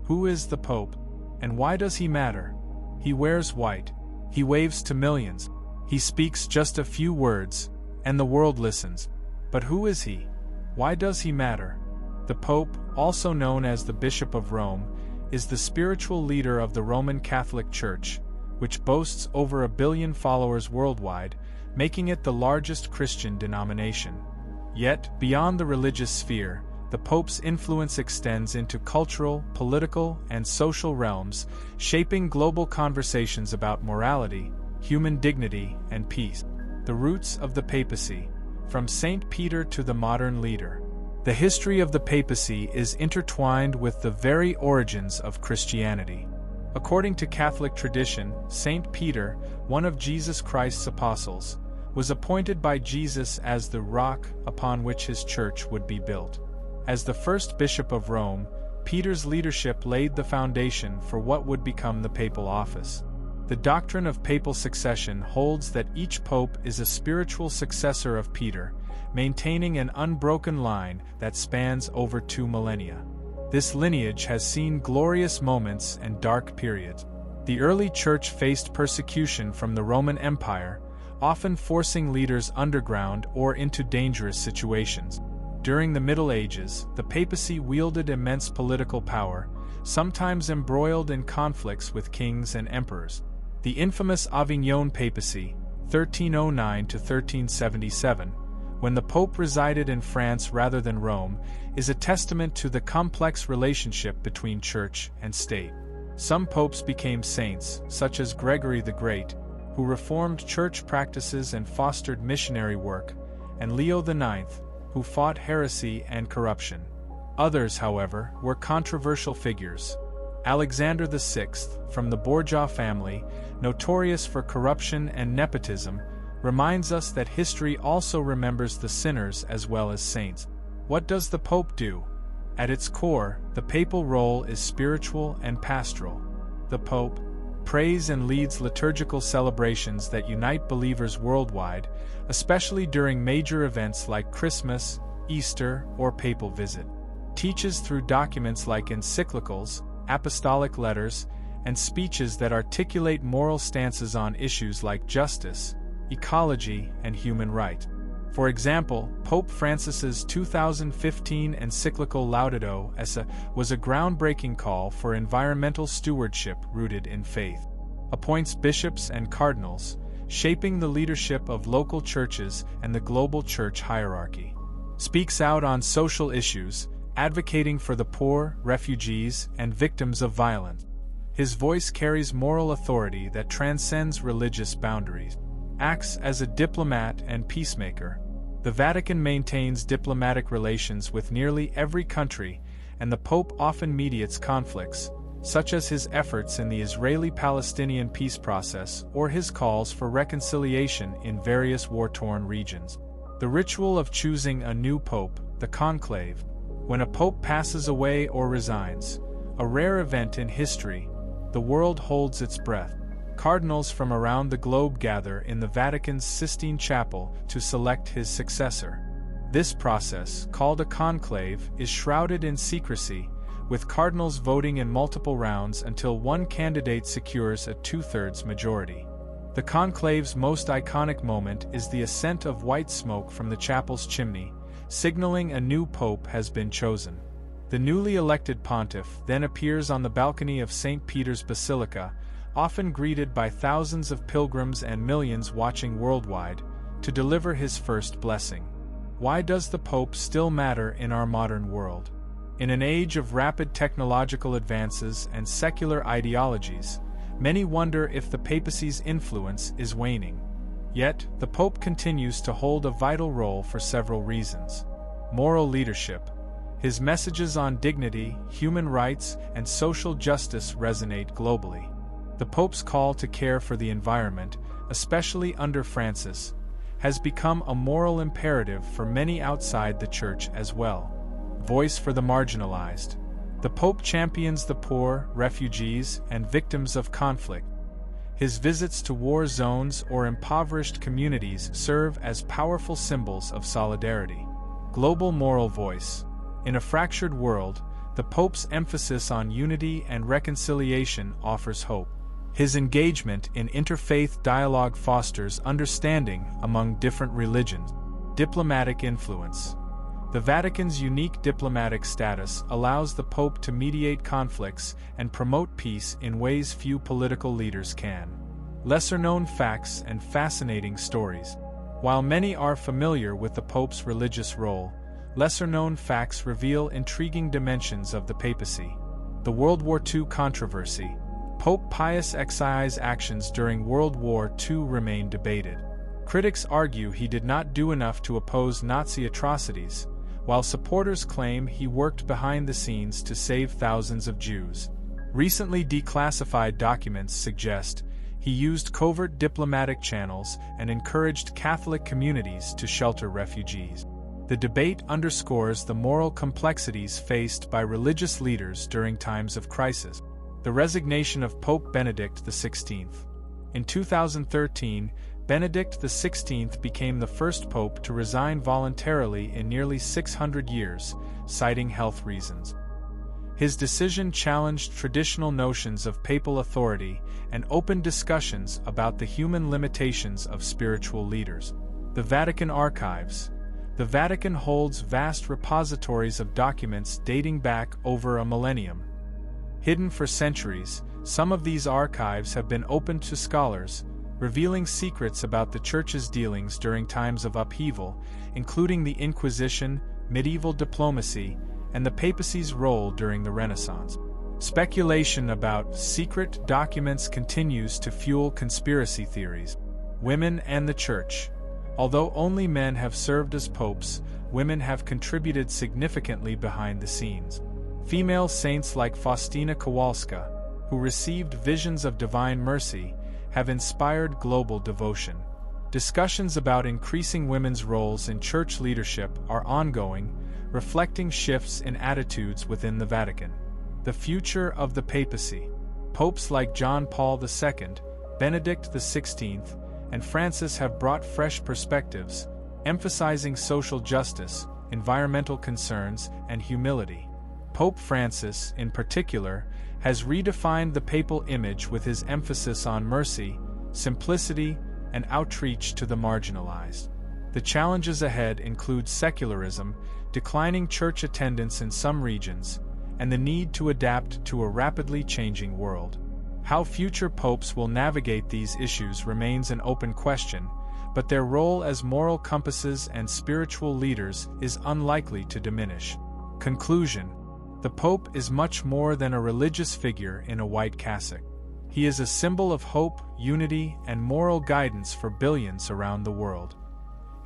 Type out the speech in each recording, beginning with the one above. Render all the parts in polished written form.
Who is the Pope? And why does he matter? He wears white. He waves to millions. He speaks just a few words, and the world listens. But who is he? Why does he matter? The Pope, also known as the Bishop of Rome, is the spiritual leader of the Roman Catholic Church, which boasts over 1 billion followers worldwide, making it the largest Christian denomination. Yet, beyond the religious sphere, the Pope's influence extends into cultural, political, and social realms, shaping global conversations about morality, human dignity, and peace. The roots of the papacy, from Saint Peter to the modern leader. The history of the papacy is intertwined with the very origins of Christianity. According to Catholic tradition, Saint Peter, one of Jesus Christ's apostles, was appointed by Jesus as the rock upon which his church would be built. As the first bishop of Rome, Peter's leadership laid the foundation for what would become the papal office. The doctrine of papal succession holds that each pope is a spiritual successor of Peter, maintaining an unbroken line that spans over 2 millennia. This lineage has seen glorious moments and dark periods. The early church faced persecution from the Roman Empire, often forcing leaders underground or into dangerous situations. During the Middle Ages, the papacy wielded immense political power, sometimes embroiled in conflicts with kings and emperors. The infamous Avignon papacy, 1309 to 1377, when the Pope resided in France rather than Rome, is a testament to the complex relationship between church and state. Some popes became saints, such as Gregory the Great, who reformed church practices and fostered missionary work, and Leo IX, who fought heresy and corruption. Others, however, were controversial figures. Alexander VI, from the Borgia family, notorious for corruption and nepotism, reminds us that history also remembers the sinners as well as saints. What does the Pope do? At its core, the papal role is spiritual and pastoral. The Pope prays and leads liturgical celebrations that unite believers worldwide, especially during major events like Christmas, Easter, or papal visit. Teaches through documents like encyclicals, apostolic letters, and speeches that articulate moral stances on issues like justice, ecology, and human rights. For example, Pope Francis's 2015 encyclical Laudato Si was a groundbreaking call for environmental stewardship rooted in faith. Appoints bishops and cardinals, shaping the leadership of local churches and the global church hierarchy. Speaks out on social issues, advocating for the poor, refugees, and victims of violence. His voice carries moral authority that transcends religious boundaries. Acts as a diplomat and peacemaker. The Vatican maintains diplomatic relations with nearly every country, and the Pope often mediates conflicts, such as his efforts in the Israeli-Palestinian peace process or his calls for reconciliation in various war-torn regions. The ritual of choosing a new pope, the conclave. When a pope passes away or resigns, a rare event in history, the world holds its breath. Cardinals from around the globe gather in the Vatican's Sistine Chapel to select his successor. This process, called a conclave, is shrouded in secrecy, with cardinals voting in multiple rounds until one candidate secures a 2/3 majority. The conclave's most iconic moment is the ascent of white smoke from the chapel's chimney, signaling a new pope has been chosen. The newly elected pontiff then appears on the balcony of St. Peter's Basilica, often greeted by thousands of pilgrims and millions watching worldwide, to deliver his first blessing. Why does the Pope still matter in our modern world? In an age of rapid technological advances and secular ideologies, many wonder if the papacy's influence is waning. Yet, the Pope continues to hold a vital role for several reasons. Moral leadership. His messages on dignity, human rights, and social justice resonate globally. The Pope's call to care for the environment, especially under Francis, has become a moral imperative for many outside the Church as well. Voice for the marginalized. The Pope champions the poor, refugees, and victims of conflict. His visits to war zones or impoverished communities serve as powerful symbols of solidarity. Global moral voice. In a fractured world, The Pope's emphasis on unity and reconciliation offers hope. His engagement in interfaith dialogue fosters understanding among different religions. Diplomatic influence. The Vatican's unique diplomatic status allows the Pope to mediate conflicts and promote peace in ways few political leaders can. Lesser-known facts and fascinating stories. While many are familiar with the Pope's religious role, lesser-known facts reveal intriguing dimensions of the papacy. The World War II controversy. Pope Pius XI's actions during World War II remain debated. Critics argue he did not do enough to oppose Nazi atrocities, while supporters claim he worked behind the scenes to save thousands of Jews. Recently declassified documents suggest he used covert diplomatic channels and encouraged Catholic communities to shelter refugees. The debate underscores the moral complexities faced by religious leaders during times of crisis. The resignation of Pope Benedict XVI. In 2013, Benedict XVI became the first pope to resign voluntarily in nearly 600 years, citing health reasons. His decision challenged traditional notions of papal authority and opened discussions about the human limitations of spiritual leaders. The Vatican archives. The Vatican holds vast repositories of documents dating back over a millennium. Hidden for centuries, some of these archives have been opened to scholars, revealing secrets about the Church's dealings during times of upheaval, including the Inquisition, medieval diplomacy, and the papacy's role during the Renaissance. Speculation about secret documents continues to fuel conspiracy theories. Women and the Church. Although only men have served as popes, women have contributed significantly behind the scenes. Female saints like Faustina Kowalska, who received visions of divine mercy, have inspired global devotion. Discussions about increasing women's roles in church leadership are ongoing, reflecting shifts in attitudes within the Vatican. The future of the papacy. Popes like John Paul II, Benedict XVI, and Francis have brought fresh perspectives, emphasizing social justice, environmental concerns, and humility. Pope Francis, in particular, has redefined the papal image with his emphasis on mercy, simplicity, and outreach to the marginalized. The challenges ahead include secularism, declining church attendance in some regions, and the need to adapt to a rapidly changing world. How future popes will navigate these issues remains an open question, but their role as moral compasses and spiritual leaders is unlikely to diminish. Conclusion. The Pope is much more than a religious figure in a white cassock. He is a symbol of hope, unity, and moral guidance for billions around the world.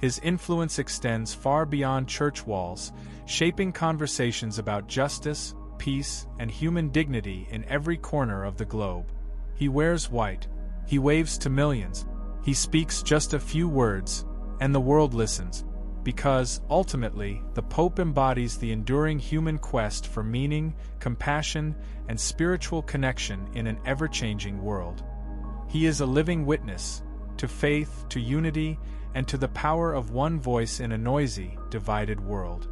His influence extends far beyond church walls, shaping conversations about justice, peace, and human dignity in every corner of the globe. He wears white. He waves to millions. He speaks just a few words, and the world listens. Because, ultimately, the Pope embodies the enduring human quest for meaning, compassion, and spiritual connection in an ever-changing world. He is a living witness to faith, to unity, and to the power of one voice in a noisy, divided world.